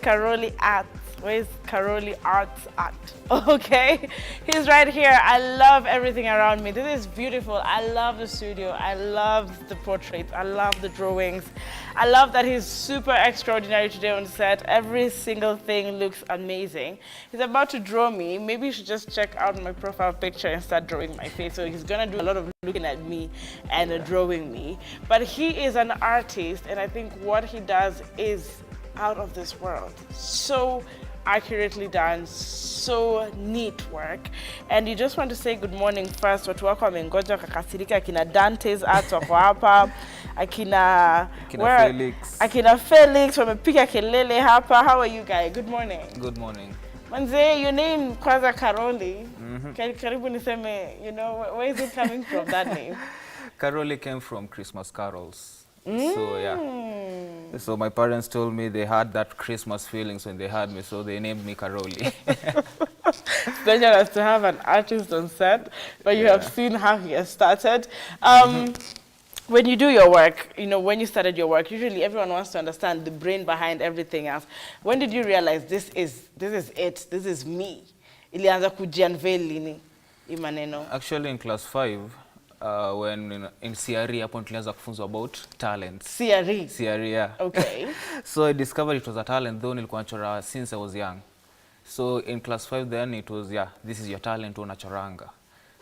Karoli Arts? Where's Karoli Arts at? Okay, he's right here. I love everything around me. This is beautiful. I love the studio. I love the portraits. I love the drawings. I love that he's super extraordinary today on set. Every single thing looks amazing. He's about to draw me. Maybe you should just check out my profile picture and start drawing my face. So he's gonna do a lot of looking at me and drawing me. But he is an artist, and I think what he does is out of this world. So accurately done, so neat work. And you just want to say good morning first. Watu wako wamengoja kakasirika, akina Dante's Arts wako hapa, akina Felix. Akina Felix wamepiga kelele hapa. How are you guys? Good morning. Good morning. Manze, your name kwanza Karoli. Karibu niseme, you know, where is it coming from, that name? Karoli came from Christmas carols. So yeah. So my parents told me they had that Christmas feelings when they had me, so they named me Karoli. It's dangerous to have an artist on set, but you have seen how he has started. When you do your work, you know, when you started your work, usually everyone wants to understand the brain behind everything else. When did you realize this is it, this is me? Ilianza kujiunveil lini imaneno? Actually in class 5, when in CRE hapo tulianza kufunzwa about talents. CRE? CRE, yeah. Okay. So I discovered it was a talent, though nilikuwa nachora since I was young. So in class 5 then it was, this is your talent, unachoranga.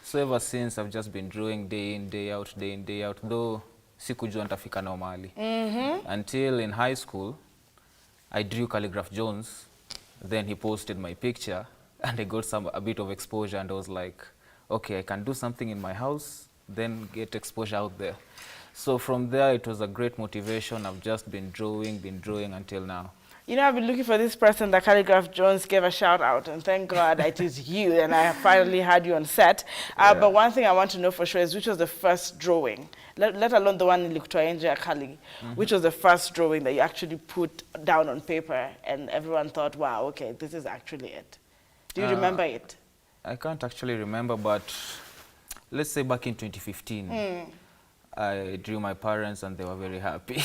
So ever since I've just been drawing day in, day out, though sikujua nitafika nao mahali. Until in high school, I drew Calligraph Jones, then he posted my picture, and I got a bit of exposure, and I was like, okay, I can do something in my house, then get exposure out there. So from there, it was a great motivation. I've just been drawing until now. You know, I've been looking for this person that Calligraph Jones gave a shout out, and thank God it is you, and I finally had you on set. But one thing I want to know for sure is which was the first drawing, let alone the one in Likutoenje Akali, which was the first drawing that you actually put down on paper and everyone thought, wow, okay, this is actually it. Do you remember it? I can't actually remember, but let's say back in 2015, I drew my parents and they were very happy.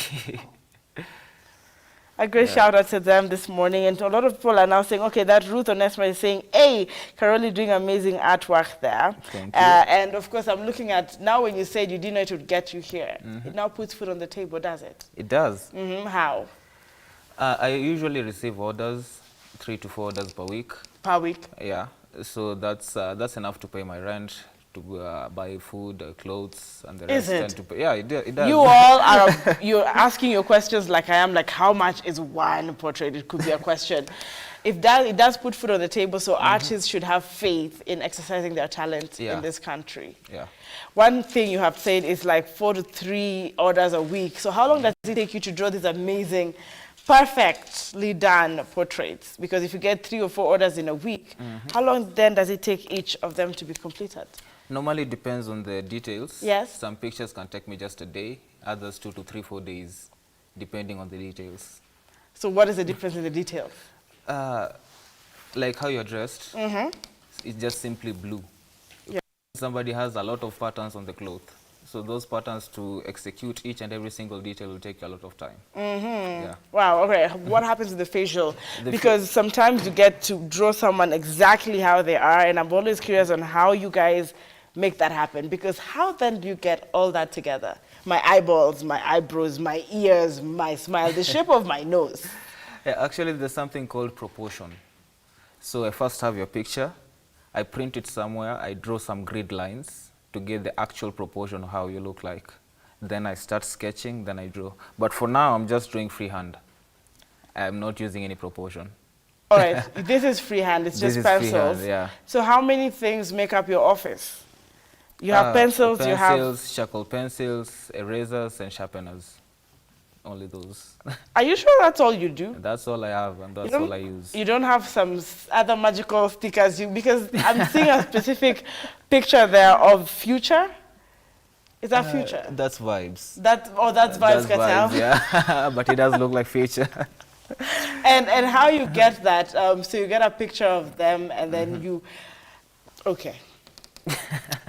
A great shout out to them this morning, and a lot of people are now saying, okay, that Ruth Onesma is saying, hey, Karoli doing amazing artwork there. Thank you. And of course, I'm looking at, now when you said you didn't know it would get you here, it now puts food on the table, does it? It does. How? I usually receive orders, 3 to 4 orders per week. Per week? Yeah, so that's enough to pay my rent, to buy food, clothes, and the rest. Is it? And to pay. Yeah, it does. You all are, you're asking your questions like I am, like how much is one portrait? It could be a question. It does put food on the table, so artists should have faith in exercising their talent in this country. Yeah. One thing you have said is like 4 to 3 orders a week. So how long does it take you to draw these amazing, perfectly done portraits? Because if you get 3 or 4 orders in a week, how long then does it take each of them to be completed? Normally it depends on the details. Yes. Some pictures can take me just a day, others 2 to 3, 4 days, depending on the details. So what is the difference in the details? Like how you're dressed, it's just simply blue. Yeah. Somebody has a lot of patterns on the cloth. So those patterns, to execute each and every single detail, will take a lot of time. Yeah. Wow, okay. What happens with the facial? Because sometimes you get to draw someone exactly how they are, and I'm always curious on how you guys make that happen. Because how then do you get all that together? My eyeballs, my eyebrows, my ears, my smile, the shape of my nose. Yeah, actually, there's something called proportion. So I first have your picture, I print it somewhere, I draw some grid lines to get the actual proportion of how you look like. Then I start sketching, then I draw. But for now, I'm just drawing freehand. I'm not using any proportion. All right, this is freehand, it's just pencils. Freehand, yeah. So how many things make up your office? You have pencils, you have... Pencils, charcoal pencils, erasers, and sharpeners. Only those. Are you sure that's all you do? That's all I have, and that's all I use. You don't have some other magical stickers? Because I'm seeing a specific picture there of Future. Is that Future? That's Vibes. That's Vibes, that's Vibes, yeah. But it does look like Future. And how you get that? So you get a picture of them, and then you... Okay.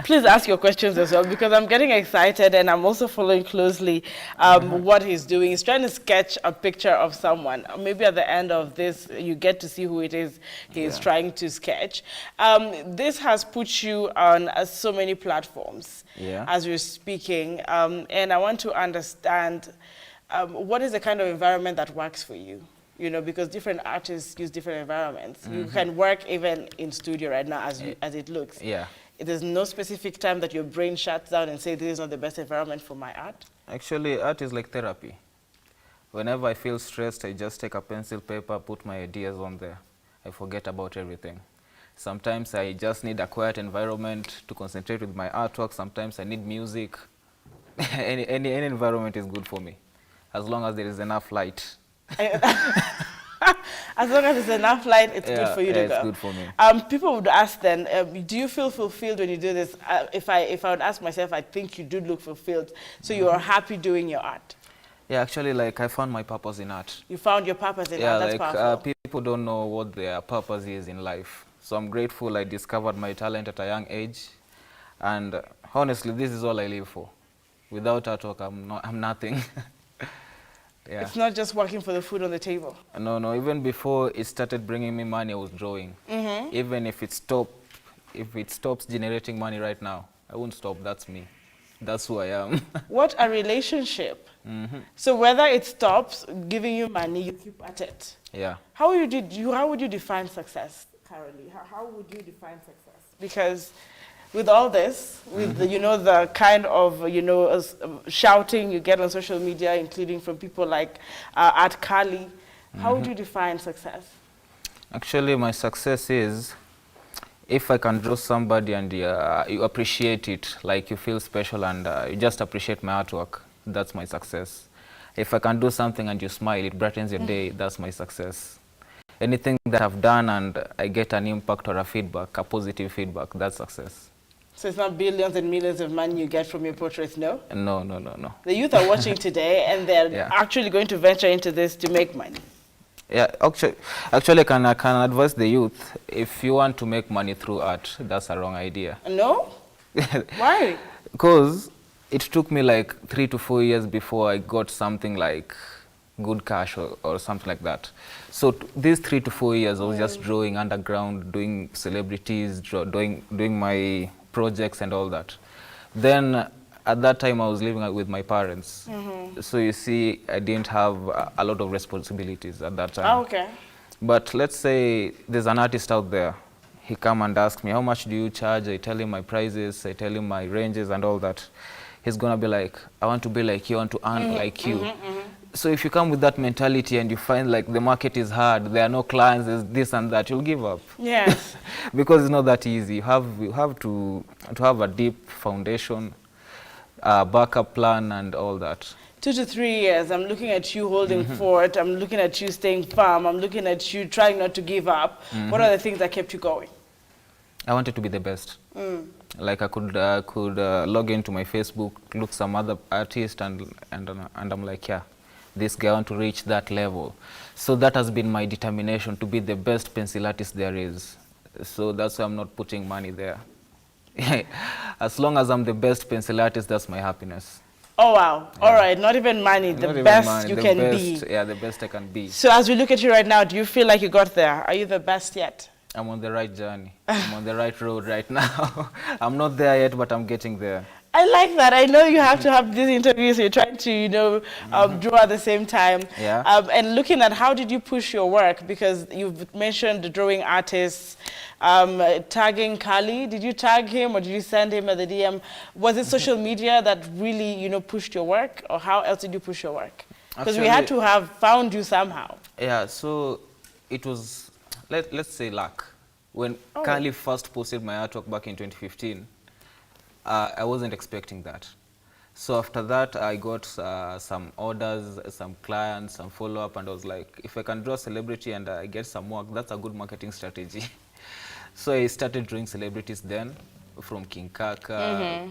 Please ask your questions as well, because I'm getting excited and I'm also following closely what he's doing. He's trying to sketch a picture of someone. Maybe at the end of this, you get to see who it is he's trying to sketch. This has put you on so many platforms as we're speaking. And I want to understand what is the kind of environment that works for you? You know, because different artists use different environments. You can work even in studio right now as it looks. Yeah. There's no specific time that your brain shuts down and say this is not the best environment for my art? Actually, art is like therapy. Whenever I feel stressed, I just take a pencil, paper, put my ideas on there. I forget about everything. Sometimes I just need a quiet environment to concentrate with my artwork. Sometimes I need music. any environment is good for me, as long as there is enough light. As long as there's enough light, it's good for you to go. It's good for me. People would ask then, do you feel fulfilled when you do this? If I would ask myself, I think you do look fulfilled. So you are happy doing your art? Yeah, actually, like, I found my purpose in art. You found your purpose in art? That's powerful. People don't know what their purpose is in life. So I'm grateful I discovered my talent at a young age. And honestly, this is all I live for. Without artwork, I'm nothing. Yeah. It's not just working for the food on the table. No. Even before it started bringing me money, I was drawing. Even if it stops generating money right now, I won't stop. That's me. That's who I am. What a relationship. So whether it stops giving you money, you keep at it. Yeah. How would you define success, Carolee? How would you define success? Because with all this, with the, the kind of shouting you get on social media, including from people like Art Kali, how would you define success? Actually, my success is if I can draw somebody and you appreciate it, like you feel special and you just appreciate my artwork, that's my success. If I can do something and you smile, it brightens your day, that's my success. Anything that I've done and I get an impact or a feedback, a positive feedback, that's success. So it's not billions and millions of money you get from your portraits, no? No. The youth are watching today and they're actually going to venture into this to make money. Yeah, actually I can advise the youth, if you want to make money through art, that's a wrong idea. No? Why? Because it took me like 3 to 4 years before I got something like good cash or something like that. So these 3 to 4 years I was just drawing underground, doing celebrities, doing my projects and all that. Then at that time I was living with my parents. So you see, I didn't have a lot of responsibilities at that time. Oh, okay. But let's say there's an artist out there. He come and ask me, how much do you charge? I tell him my prices, I tell him my ranges and all that. He's gonna be like, I want to be like you, I want to earn like you. So if you come with that mentality and you find like the market is hard, there are no clients, there's this and that, you'll give up. Yes. Because it's not that easy. You have to have a deep foundation, backup plan and all that. 2 to 3 years, I'm looking at you holding fort, I'm looking at you staying firm, I'm looking at you trying not to give up. What are the things that kept you going? I wanted to be the best. Like I could log into my Facebook, look some other artist and I'm like, yeah, this guy, I want to reach that level. So that has been my determination, to be the best pencil artist there is. So that's why I'm not putting money there. As long as I'm the best pencil artist, that's my happiness. Oh, wow. Yeah. All right. Not even money. The best you can be. Yeah, the best I can be. So as we look at you right now, do you feel like you got there? Are you the best yet? I'm on the right journey. I'm on the right road right now. I'm not there yet, but I'm getting there. I like that. I know you have to have these interviews. You're trying to, draw at the same time. Yeah. And looking at how did you push your work? Because you've mentioned the drawing artists, tagging Kali. Did you tag him or did you send him at the DM? Was it social media that really, pushed your work? Or how else did you push your work? Because we had to have found you somehow. Yeah, so it was, let's say luck. When Kali first posted my artwork back in 2015, I wasn't expecting that. So after that, I got some orders, some clients, some follow-up, and I was like, if I can draw a celebrity and I get some work, that's a good marketing strategy. So I started drawing celebrities then, from King Kaka.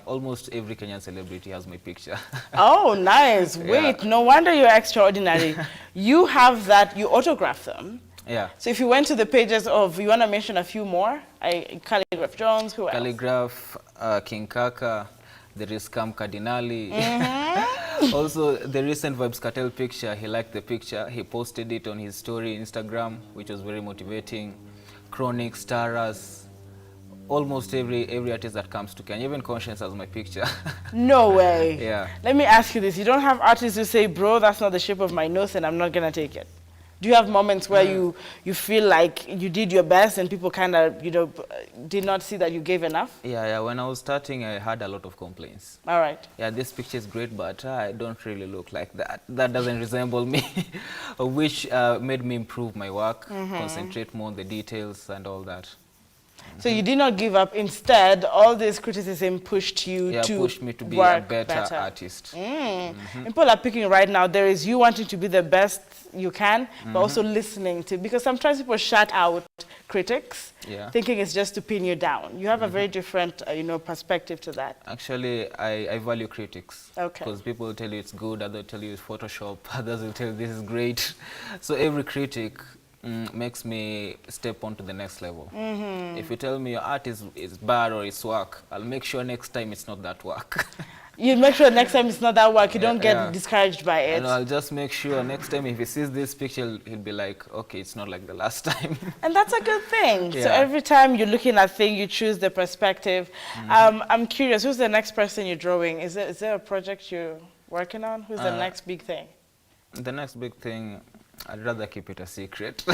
Almost every Kenyan celebrity has my picture. Oh, nice. Wait, no wonder you're extraordinary. You have that, you autograph them. Yeah. So if you went to the pages of, you want to mention a few more? Calligraph Jones, who else? Calligraph, King Kaka, there is Cam Cardinali. Also, the recent Vibes Cartel picture, he liked the picture. He posted it on his story Instagram, which was very motivating. Chronic, Staras, almost every artist that comes to Kenya, even Conscience has my picture. No way. Yeah. Let me ask you this. You don't have artists who say, bro, that's not the shape of my nose and I'm not going to take it. Do you have moments where you feel like you did your best and people kind of, you know, did not see that you gave enough? Yeah. When I was starting, I had a lot of complaints. All right. Yeah, this picture is great, but I don't really look like that. That doesn't resemble me, which made me improve my work, concentrate more on the details and all that. So you did not give up. Instead, all this criticism pushed you to pushed me to be a work better artist. People are picking right now. There is you wanting to be the best you can, but also listening to, because sometimes people shut out critics, thinking it's just to pin you down. You have a very different, you know, perspective to that. Actually, I value critics. Okay. Because people will tell you it's good, others will tell you it's Photoshop, others will tell you this is great. So every critic makes me step on to the next level. If you tell me your art is bad or it's work, I'll make sure next time it's not that work. You make sure next time it's not that work, you don't get discouraged by it. And I'll just make sure next time if he sees this picture, he'll be like, okay, it's not like the last time. And that's a good thing. So every time you're looking at things, you choose the perspective. I'm curious, who's the next person you're drawing? Is there a project you're working on? Who's the next big thing? The next big thing, I'd rather keep it a secret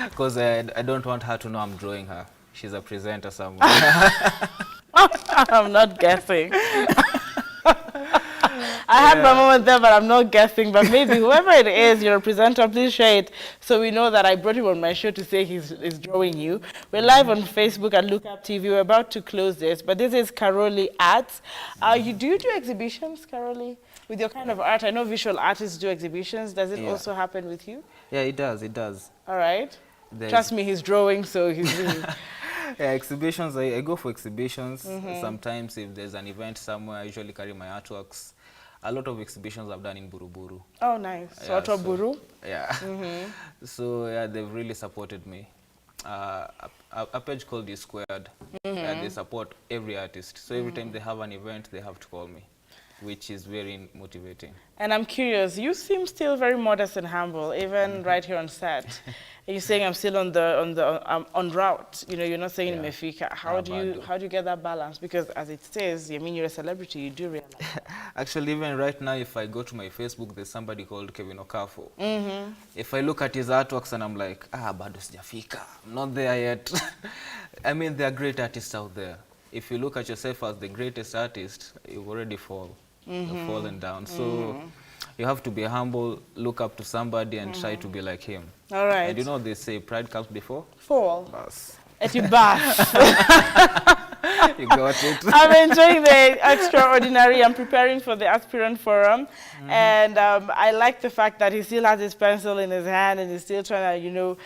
because I don't want her to know I'm drawing her. She's a presenter somewhere. I'm not guessing. I had my moment there, but I'm not guessing. But maybe whoever it is, you're a presenter, please share it so we know that I brought him on my show to say he's drawing you. We're live on Facebook at Lookup TV. We're about to close this, but this is Karoli Arts. Do you do exhibitions, Karoli? With your kind of art, I know visual artists do exhibitions. Does it also happen with you? Yeah, it does. It does. All right. Trust me, he's drawing, so he's really... Yeah, exhibitions, I go for exhibitions. Sometimes if there's an event somewhere, I usually carry my artworks. A lot of exhibitions I've done in Buruburu. Oh, nice. So, Buru? Yeah. So, yeah, they've really supported me. A page called You Squared, and they support every artist. So every time they have an event, they have to call me, which is very motivating. And I'm curious, you seem still very modest and humble, even right here on set. You're saying I'm still on route. You know, you're not saying Mefika. How do you get that balance? Because as it says, I mean, you're a celebrity. You do realize that. Actually, even right now, if I go to my Facebook, there's somebody called Kevin Okafo. If I look at his artworks and I'm like, bado sijafika, I'm not there yet. I mean, there are great artists out there. If you look at yourself as the greatest artist, you've already fallen down. So you have to be humble, look up to somebody and try to be like him. All right. And you know they say pride comes before fall. Bas. At your bath. You got it. I'm enjoying the extraordinary. I'm preparing for the Aspirant Forum. And I like the fact that he still has his pencil in his hand and he's still trying to, you know,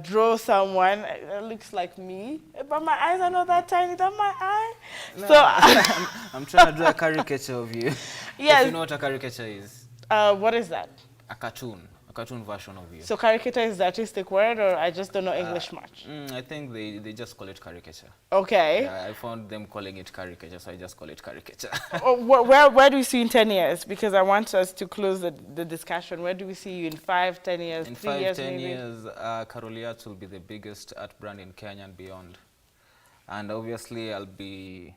draw someone. It looks like me. But my eyes are not that tiny. That's my eye. No, So I'm trying to draw a caricature of you. Yes. If you know what a caricature is. What is that? A cartoon version of you. So caricature is the artistic word, or I just don't know English much? I think they just call it caricature. Okay. Yeah, I found them calling it caricature, so I just call it caricature. Where do we see you in 10 years? Because I want us to close the discussion. Where do we see you in 5, 10 years, in 3 5, years 10 maybe? years, Karoli Arts will be the biggest art brand in Kenya and beyond. And obviously, I'll be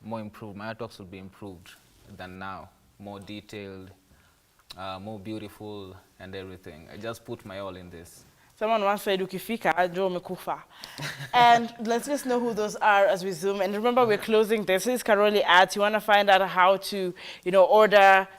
more improved. My artworks will be improved than now, more detailed, more beautiful and everything. I just put my all in this. Someone once said, ukifika, ajo umekufa. And let's just know who those are as we zoom. And remember, we're closing this. This is Karoli Arts. You want to find out how to, you know,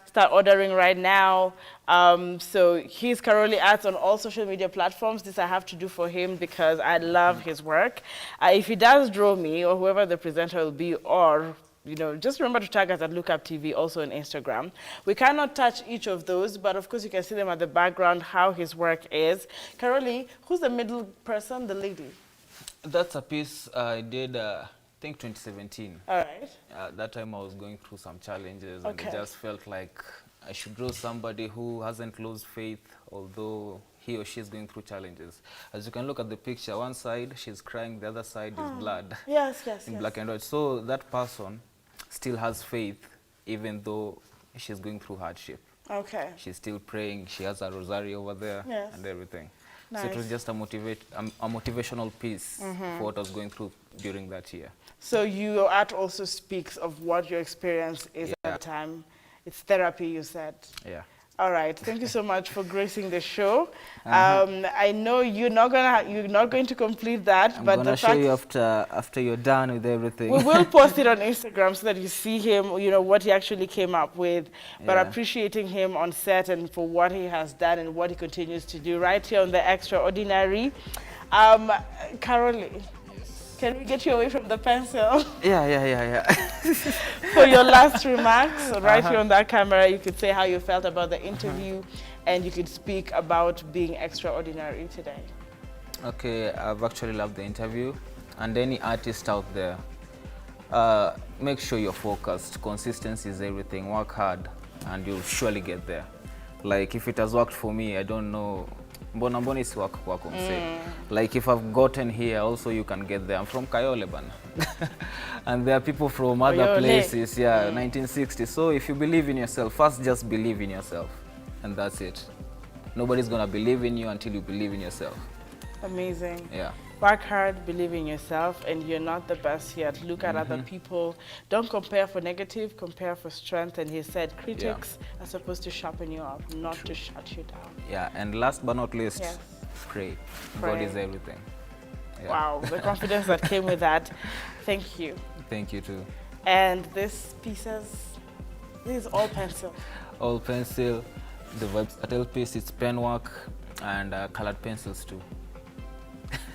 start ordering right now. So he's Karoli Arts on all social media platforms. This I have to do for him because I love his work. If he does draw me, or whoever the presenter will be, or you know, just remember to tag us at Lookup TV, also on Instagram. We cannot touch each of those, but of course you can see them at the background, how his work is. Karoli, who's the middle person, the lady? That's a piece I did, I think 2017. All right. That time I was going through some challenges and I just felt like I should draw somebody who hasn't lost faith, although he or she is going through challenges. As you can look at the picture, one side she's crying, the other side is blood. Yes, yes, In yes. black and white. So that person still has faith even though she's going through hardship. Okay. She's still praying. She has a rosary over there Yes. and everything. Nice. So it was just a motivational piece for what I was going through during that year. So your art also speaks of what your experience is at Yeah. the time. It's therapy, you said. Yeah. All right. Thank you so much for gracing the show. I know you're not going to complete that, I'm but gonna the show fact you after you're done with everything. we will post it on Instagram so that you see him, you know, what he actually came up with. But Yeah. appreciating him on set and for what he has done and what he continues to do right here on The Extraordinary. Caroli, can we get you away from the pencil Yeah. for your last remarks? So right here on that camera, you could say how you felt about the interview and you could speak about being extraordinary today. Okay, I've actually loved the interview. And any artist out there, make sure you're focused. Consistency is everything. Work hard and you'll surely get there. Like if it has worked for me, I don't know. Mbona isi work kwako mse. Like if I've gotten here, also you can get there. I'm from Kayole bana. And there are people from other Kayole. places, 1960. So if you believe in yourself, first just believe in yourself. And that's it. Nobody's gonna believe in you until you believe in yourself. Amazing. Yeah. Work hard, believe in yourself, and you're not the best yet. Look at other people. Don't compare for negative, compare for strength. And he said critics are supposed to sharpen you up, not to shut you down. Yeah, and last but not least, Yes. pray. Pray. God is everything. Yeah. Wow, the confidence that came with that. Thank you. Thank you too. And this is all pencil. All pencil, the Vibe piece, it's pen work, and colored pencils too.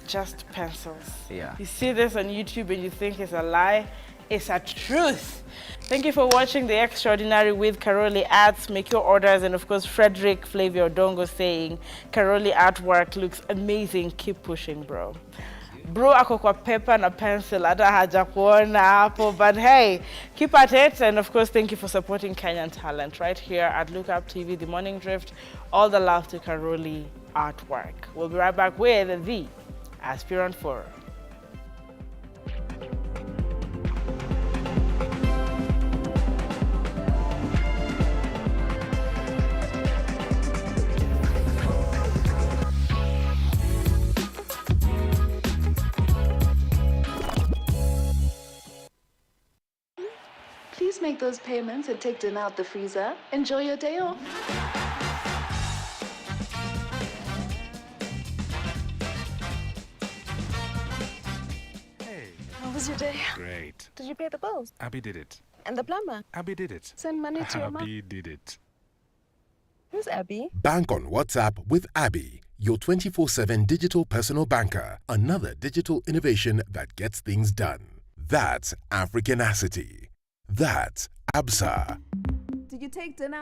Just pencils. Yeah. You see this on YouTube and you think it's a lie. It's a truth. Thank you for watching The Extraordinary with Caroli Arts. Make your orders. And of course, Frederick Flavio Dongo saying, Caroli artwork looks amazing. Keep pushing, bro. Bro ako kwa paper na pencil. Hata haja kuona hapo. But hey, keep at it. And of course, thank you for supporting Kenyan talent right here at Look Up TV, The Morning Drift. All the love to Caroli artwork. We'll be right back with the Aspirant 4. Please make those payments and take dinner out the freezer. Enjoy your day off. Hey, How was your day? great. Did you pay the bills? Abby did it. And the plumber? Abby did it. Send money to your mom? Abby did it. Who's Abby? Bank on WhatsApp with Abby, your 24/7 digital personal banker. Another digital innovation that gets things done. That's Africanacity. That's ABSA. Did you take dinner